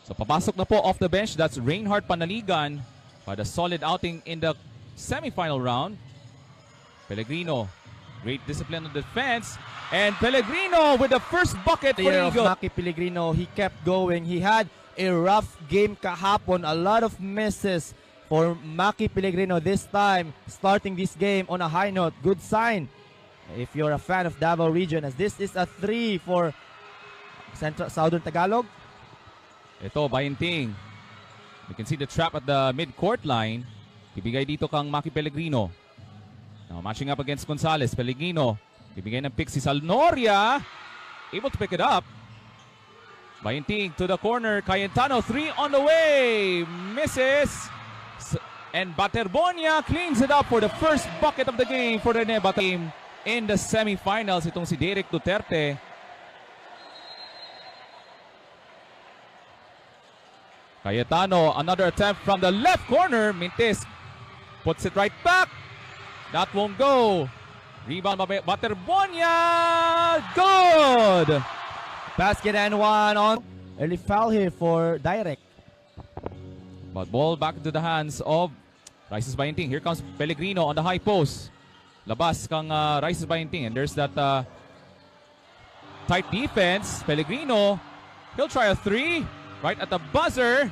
So papasok na po off the bench. That's Reinhard Panaligan for the solid outing in the semifinal round. Pellegrino, great discipline on defense. And Pellegrino with the first bucket for the Eagles. Maki Pellegrino, he kept going. He had a rough game kahapon. A lot of misses for Maki Pellegrino this time, starting this game on a high note. Good sign if you're a fan of Davao Region, as this is a 3 for Southern Tagalog. Ito, Bayenting. You can see the trap at the mid-court line. Ibigay dito kang Maki Pellegrino. Now matching up against Gonzalez. Pellegrino. Ibigay ng pick si Salnoria. Able to pick it up. Bayenting to the corner. Cayetano, 3 on the way. Misses. And Baterbonia cleans it up for the first bucket of the game for the Neba team in the semifinals. Itong si Derek Duterte. Cayetano, another attempt from the left corner. Mintis puts it right back. That won't go. Rebound by Baterbonia. Good! Basket and one on. Early foul here for Direct. But ball back into the hands of Rices Bayenting. Here comes Pellegrino on the high post. Labas kang Rices Bayenting. And there's that tight defense. Pellegrino, he'll try a 3. Right at the buzzer.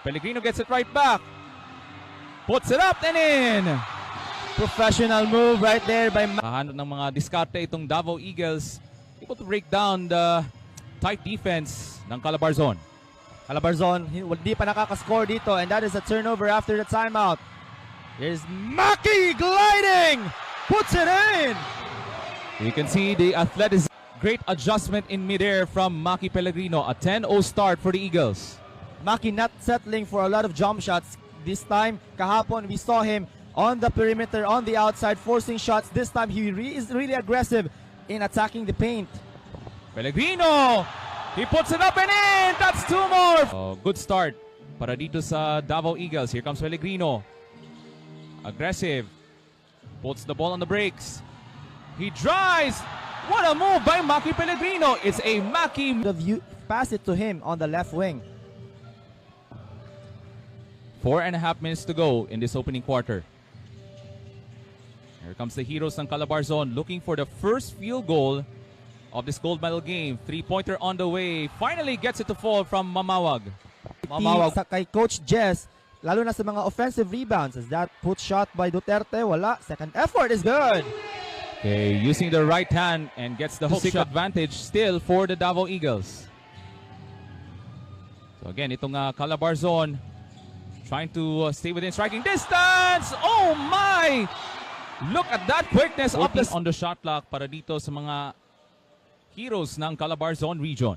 Pellegrino gets it right back. Puts it up and in. Professional move right there by Kahanap ng mga diskarte itong Davao Eagles. Able to break down the tight defense ng Calabarzon. Calabarzon, hindi pa nakakascore dito, and that is a turnover after the timeout. Here's Maki gliding! Puts it in! You can see the athleticism. Great adjustment in midair from Maki Pellegrino. A 10-0 start for the Eagles. Maki not settling for a lot of jump shots. This time, kahapon, we saw him on the perimeter, on the outside, forcing shots. This time, he is really aggressive in attacking the paint. Pellegrino! He puts it up and in! That's 2 more! Good start para dito sa Davao Eagles. Here comes Pellegrino. Aggressive. Puts the ball on the brakes. He drives! What a move by Maki Pellegrino! It's a Maki. Pass it to him on the left wing. 4.5 minutes to go in this opening quarter. Here comes the heroes ng Calabarzon looking for the first field goal of this gold medal game. 3-pointer on the way. Finally gets it to fall from Mamawag. Mamawag sa kay Coach Jess, lalo na sa mga offensive rebounds. As that put shot by Duterte, wala. Second effort is good. Okay, using the right hand and gets the hook shot advantage still for the Davao Eagles. So again, itong Calabarzon trying to stay within striking distance. Oh my! Look at that quickness of the on the shot clock para dito sa mga heroes ng Calabarzon region.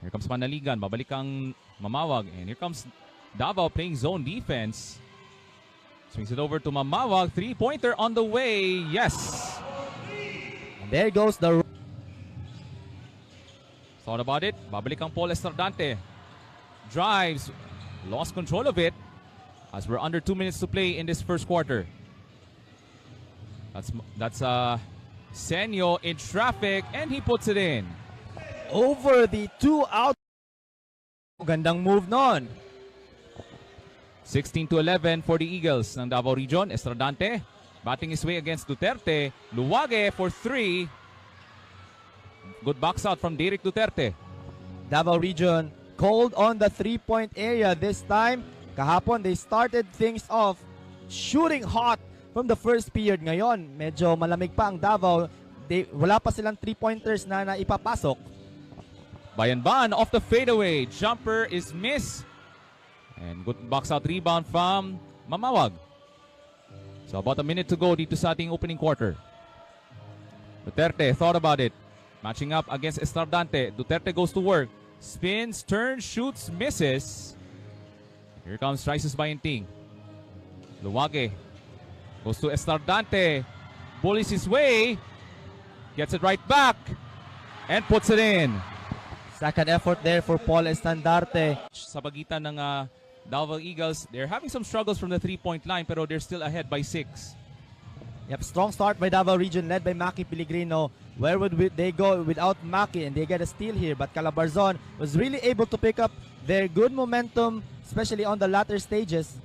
Here comes Panaligan, babalik ang Mamawag, and here comes Davao playing zone defense. Swings it over to Mamawag. 3-pointer on the way. Yes. And there goes the... Thought about it. Babalik ang Paul Estradante. Drives. Lost control of it as we're under 2 minutes to play in this first quarter. That's Senyo in traffic, and he puts it in. Over the 2 out. Gandang move nun. 16-11 for the Eagles ng Davao Region. Estradante batting his way against Duterte. Luwage for 3. Good box out from Derek Duterte. Davao Region cold on the 3-point area this time. Kahapon, they started things off shooting hot from the first period. Ngayon, medyo malamig pa ang Davao. Wala pa silang 3-pointers na ipapasok. Bayanban off the fadeaway. Jumper is missed. And good box out rebound from Mamawag. So about a minute to go dito sa ating opening quarter. Duterte thought about it. Matching up against Estradante. Duterte goes to work. Spins, turns, shoots, misses. Here comes Rices Bayenting. Luwage goes to Estradante. Bullies his way. Gets it right back. And puts it in. Second effort there for Paul Estandarte. Sa pagitan ng Davao Eagles, they're having some struggles from the 3-point line pero they're still ahead by 6. Yep, strong start by Davao Region led by Maki Pellegrino. Where would they go without Maki? And they get a steal here, but Calabarzon was really able to pick up their good momentum, especially on the latter stages.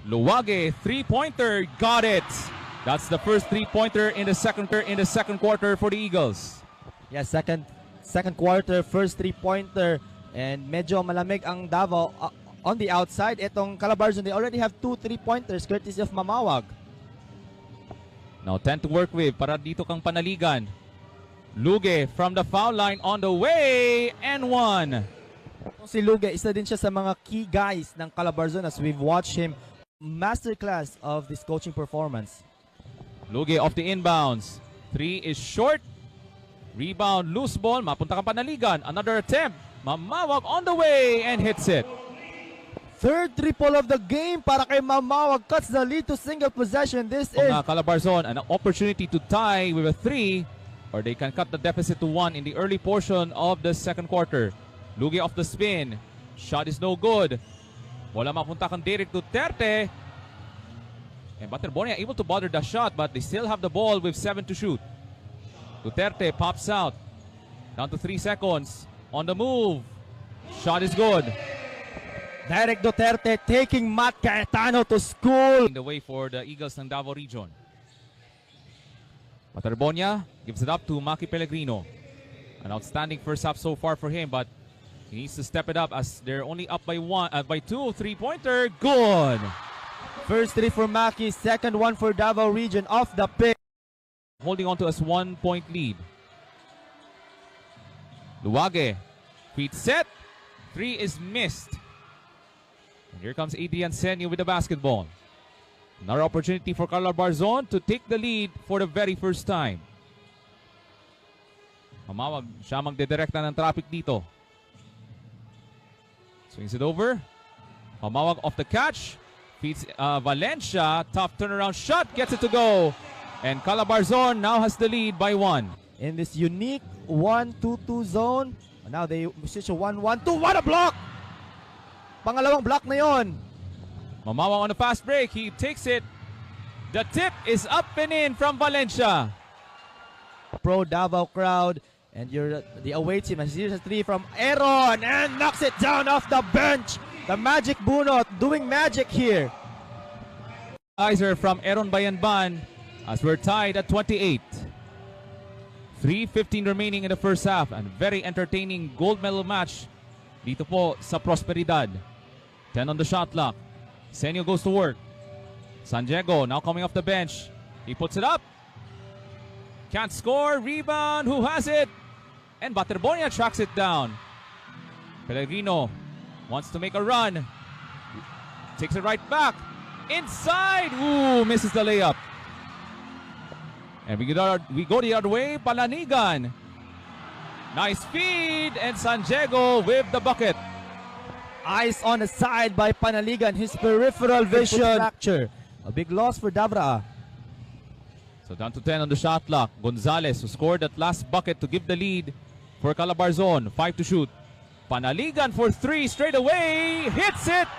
Luwage, three-pointer, got it. That's the first three-pointer in the second quarter for the Eagles. Yeah, second quarter, first three-pointer. And medyo malamig ang Davao on the outside. Itong Calabarzon, they already have 2 3-pointers courtesy of Mamawag. Now 10 to work with para dito kang panaligan. Luge from the foul line on the way and one. Si Luge, isa din siya sa mga key guys ng Calabarzon as we've watched him masterclass of this coaching performance. Luge off the inbounds. 3 is short. Rebound, loose ball. Mapunta kang panaligan. Another attempt. Mamawag on the way and hits it. Third triple of the game para kay Mamawag. Cuts the lead to single possession. This is Calabarzon, an opportunity to tie with a 3, or they can cut the deficit to 1 in the early portion of the second quarter. Lugi off the spin. Shot is no good. Wala mapunta kang Derek Duterte. And Baterbonia able to bother the shot, but they still have the ball with 7 to shoot. Duterte pops out. Down to 3 seconds. On the move. Shot is good. Derek Duterte taking Matt Cayetano to school. In the way for the Eagles ng Davao Region. Baterbonia gives it up to Maki Pellegrino. An outstanding first half so far for him, but he needs to step it up as they're only up by 2. Three-pointer, good. First 3 for Maki, second one for Davao Region off the pick. Holding on to a 1-point lead. Luwage, feet set. 3 is missed. And here comes Adrian Senio with the basketball. Another opportunity for Calabarzon to take the lead for the very first time. Mamawag siya magdedirekta ng traffic dito. Swings it over. Mamawag off the catch. Feeds Valencia. Tough turnaround shot. Gets it to go. And Calabarzon now has the lead by 1. In this unique 1-2-2 zone. Now they switch to 1-1-2. What a block! Pangalawang block na yon. Mamawag on a fast break. He takes it. The tip is up and in from Valencia. Pro Davao crowd. And the away team. And here's a 3 from Aaron. And knocks it down off the bench. The Magic Bunot doing magic here. Iser from Aaron Bayanban as we're tied at 28. 3:15 remaining in the first half. And very entertaining gold medal match dito po sa Prosperidad. 10 on the shot clock. Senio goes to work. San Diego now coming off the bench. He puts it up. Can't score. Rebound. Who has it? And Baterbonia tracks it down. Pellegrino wants to make a run. Takes it right back. Inside. Ooh, misses the layup. And we go the other way. Palanigan. Nice feed. And San Diego with the bucket. Eyes on the side by Panaligan. His peripheral vision fracture. A big loss for Davao. So down to 10 on the shot clock. Gonzalez who scored that last bucket to give the lead for Calabarzon. 5 to shoot. Panaligan for 3 straight away. Hits it.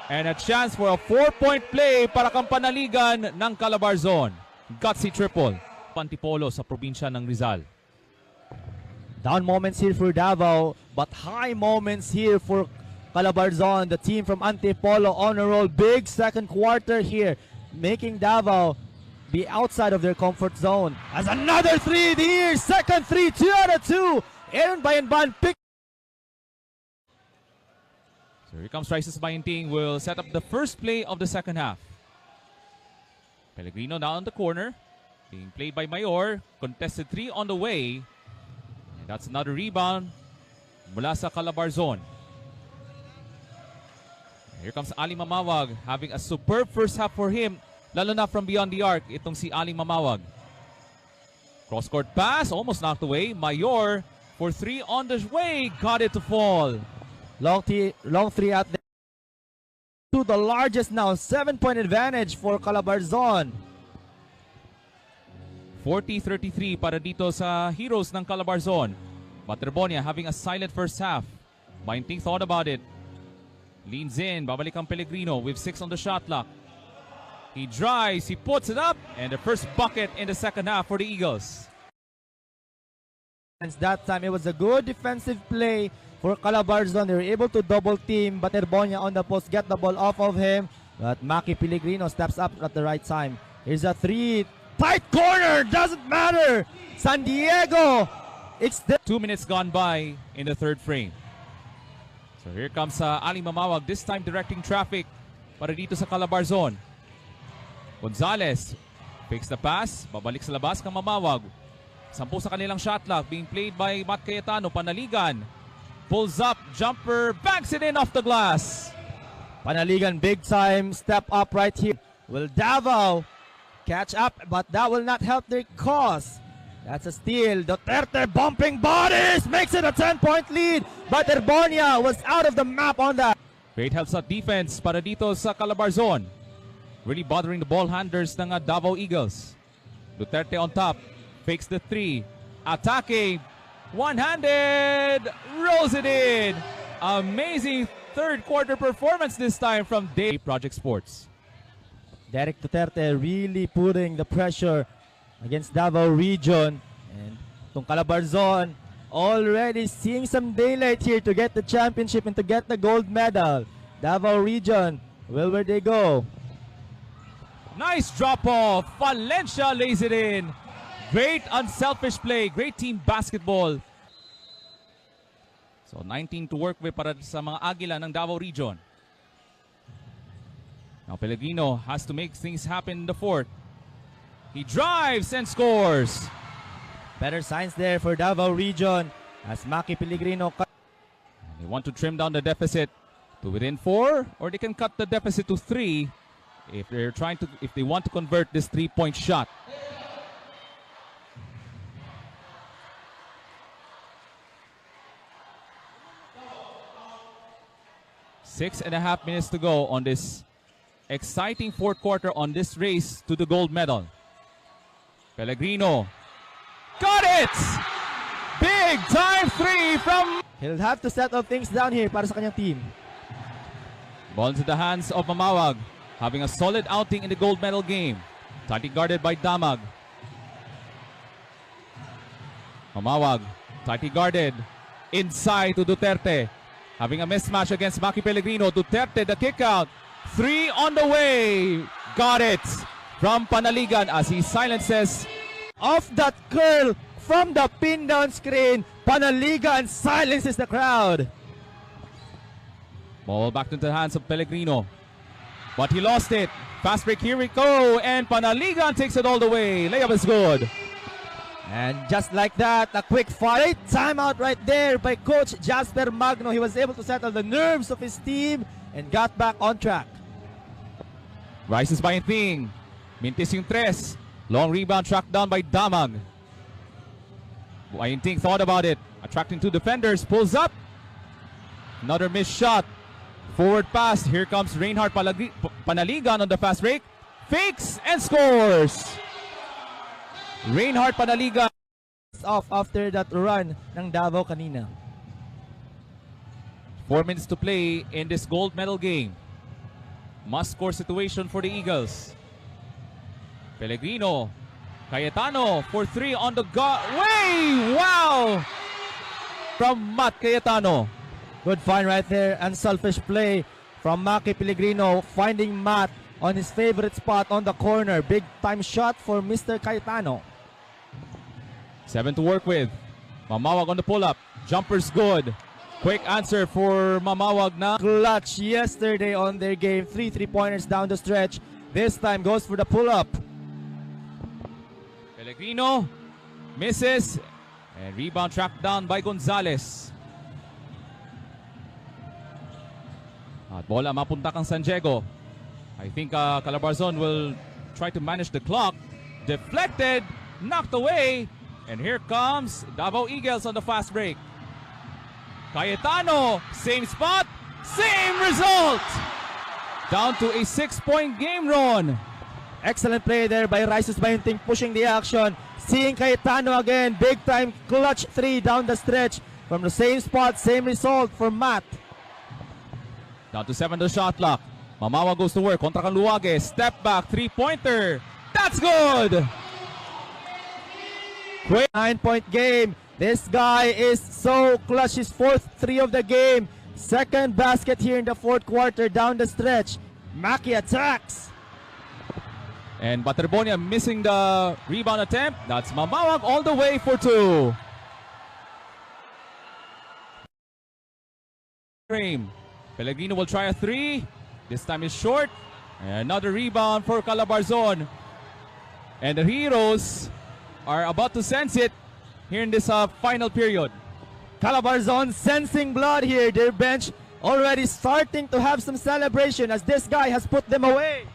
And a chance for a 4-point play para kang Panaligan ng Calabarzon. Gutsy triple. Pantipolo sa probinsya ng Rizal. Down moments here for Davao, but high moments here for Calabarzon, the team from Antipolo on a roll. Big second quarter here, making Davao be outside of their comfort zone. As another 3 here, second 3, 2 out of 2. Aaron Bayanban pick. So here comes Rices Bayinting, will set up the first play of the second half. Pellegrino now on the corner, being played by Mayor. Contested 3 on the way. And that's another rebound mula sa Calabarzon. Here comes Ali Mamawag, having a superb first half for him, lalo na from beyond the arc, itong si Ali Mamawag. Cross-court pass, almost knocked away. Mayor for 3 on the way, got it to fall. Long 3 out there. To the largest now, 7-point advantage for Calabarzon. 40-33 para dito sa Heroes ng Calabarzon. Baterbonia having a silent first half. Bayinting thought about it. Leans in, babalik ang Pellegrino with 6 on the shot clock. He drives, he puts it up, and the first bucket in the second half for the Eagles. That time, it was a good defensive play for Calabarzon. They were able to double team Baterbonia on the post, get the ball off of him. But Maki Pellegrino steps up at the right time. Here's a three. Tight corner, doesn't matter. San Diego. It's the 2 minutes gone by in the third frame. So here comes Ali Mamawag, this time directing traffic para dito sa Calabarzon. Gonzalez fakes the pass, babalik sa labas kang Mamawag. 10 sa kanilang shot clock being played by Matt Cayetano. Panaligan pulls up, jumper, banks it in off the glass. Panaligan, big time step up right here. Will Davao catch up, but that will not help their cause. That's a steal. Duterte bumping bodies, makes it a 10-point lead. But Baterbonia was out of the map on that. Great help sa defense para dito sa Calabarzon. Really bothering the ball handlers ng Davao Eagles. Duterte on top, fakes the three, attacking, one-handed, rolls it in. Amazing third quarter performance this time from Day Project Sports. Derek Duterte really putting the pressure against Davao Region. And itong Calabarzon already seeing some daylight here to get the championship and to get the gold medal. Davao Region, well, where they go? Nice drop off. Valencia lays it in. Great unselfish play. Great team basketball. So 19 to work with para sa mga Agila ng Davao Region. Now Pellegrino has to make things happen in the fourth. He drives and scores. Better signs there for Davao Region as Maki Pellegrino. They want to trim down the deficit to within 4, or they can cut the deficit to 3 if they want to convert this 3-point shot. Six and a half minutes to go on this exciting fourth quarter on this race to the gold medal. Pellegrino got it! Big time three from... He'll have to settle things down here para sa kanyang team. Ball into the hands of Mamawag, having a solid outing in the gold medal game. Tightly guarded by Damag. Mamawag, tightly guarded. Inside to Duterte. Having a mismatch against Maki Pellegrino. Duterte, the kick out. 3 on the way. Got it from Panaligan as he silences. Off that curl from the pin down screen. Panaligan silences the crowd. Ball back into the hands of Pellegrino. But he lost it. Fast break, here we go. And Panaligan takes it all the way. Layup is good. And just like that, a quick fight timeout right there by Coach Jasper Magno. He was able to settle the nerves of his team and got back on track. Rises by Thing. Mintis yung tres. Long rebound tracked down by Damag. Bayinting thought about it. Attracting 2 defenders. Pulls up. Another missed shot. Forward pass. Here comes Reinhard Panaligan on the fast break. Fakes and scores. Reinhard Panaligan Off after that run ng Davao kanina. 4 minutes to play in this gold medal game. Must-score situation for the Eagles. Pellegrino. Cayetano for 3 on the way! Wow! From Matt Cayetano. Good find right there. Unselfish play from Maki Pellegrino, finding Matt on his favorite spot on the corner. Big time shot for Mr. Cayetano. 7 to work with. Mamawag on the pull-up. Jumper's good. Quick answer for Mamawag na. Clutch yesterday on their game. 3 3-pointers down the stretch. This time goes for the pull-up. Pellegrino misses. And rebound tracked down by Gonzalez. At bola mapunta kang San Diego. I think Calabarzon will try to manage the clock. Deflected. Knocked away. And here comes Davao Eagles on the fast break. Cayetano, same spot, same result. Down to a 6-point game run. Excellent play there by Rises Bayunting, pushing the action. Seeing Cayetano again, big time clutch 3 down the stretch. From the same spot, same result for Matt. Down to 7 the shot clock. Mamawa goes to work. Kontra kang Luwage. Step back. Three-pointer. That's good! 9-point game. This guy is so clutch. His fourth three of the game. Second basket here in the fourth quarter down the stretch. Maki attacks. And Baterbonia missing the rebound attempt. That's Mamawag all the way for two. Frame. Pellegrino will try a three. This time is short. And another rebound for Calabarzon. And the Heroes are about to sense it here in this final period. Calabarzon sensing blood here. Their bench already starting to have some celebration as this guy has put them away.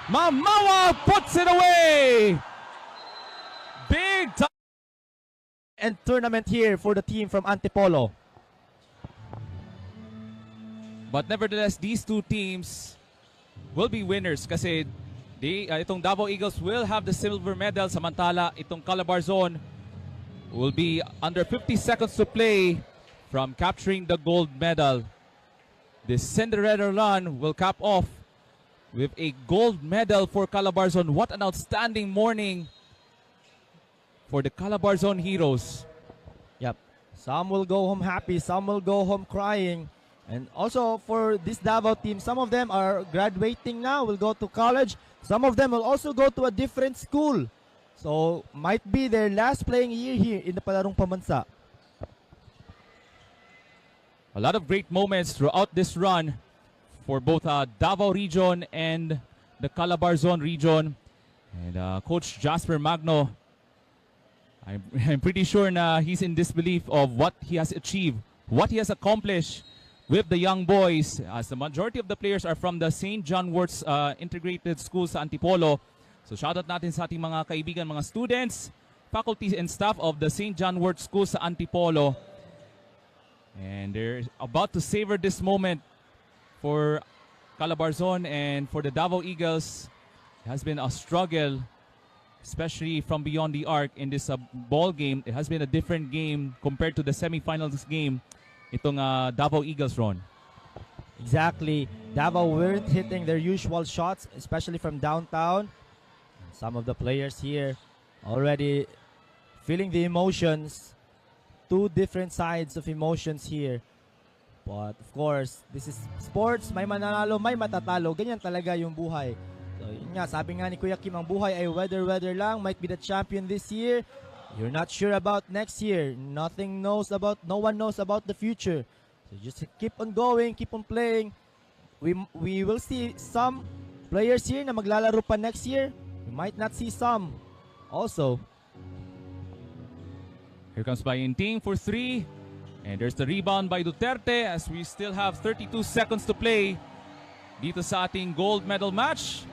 Mamawa puts it away. Big time. And tournament here for the team from Antipolo. But nevertheless, these two teams will be winners kasi itong Davao Eagles will have the silver medal, samantala itong Calabarzon will be under 50 seconds to play from capturing the gold medal. This Cinderella run will cap off with a gold medal for Calabarzon. What an outstanding morning for the Calabarzon Heroes. Yep. Some will go home happy, some will go home crying. And also for this Davao team, some of them are graduating now, will go to college. Some of them will also go to a different school. So might be their last playing year here in the Palarong Pambansa. A lot of great moments throughout this run for both Davao region and the Calabarzon region. And Coach Jasper Magno, I'm pretty sure he's in disbelief of what he has achieved, what he has accomplished with the young boys, as the majority of the players are from the St. John Worts Integrated School sa Antipolo. So shoutout natin sa ating mga kaibigan, mga students, faculty and staff of the St. John Worts School sa Antipolo. And they're about to savor this moment for Calabarzon and for the Davao Eagles. It has been a struggle, especially from beyond the arc in this ball game. It has been a different game compared to the semifinals game. Itong Davao Eagles, Ron. Exactly. Davao weren't hitting their usual shots, especially from downtown. Some of the players here already feeling the emotions. Two different sides of emotions here. But of course, this is sports. May mananalo, may matatalo. Ganyan talaga yung buhay. So yun nga, sabi nga ni Kuya Kim, ang buhay ay weather lang. Might be the champion this year. You're not sure about next year. No one knows about the future. So just keep on going, keep on playing. We will see some players here na maglalaro pa next year. We might not see some also. Here comes Bayinting for three. And there's the rebound by Duterte as we still have 32 seconds to play dito sa ating gold medal match.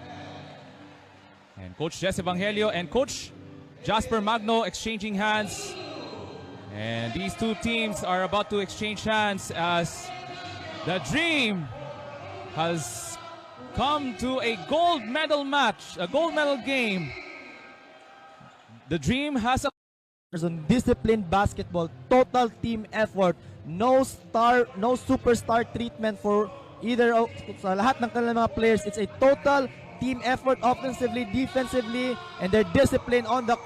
And Coach Jess Evangelio and Coach Jasper Magno exchanging hands. And these two teams are about to exchange hands as the dream has come to a gold medal match, a gold medal game. The dream has a on disciplined basketball, total team effort, no superstar treatment for either sa lahat ng kanilang mga players. It's a total team effort offensively, defensively, and their discipline on the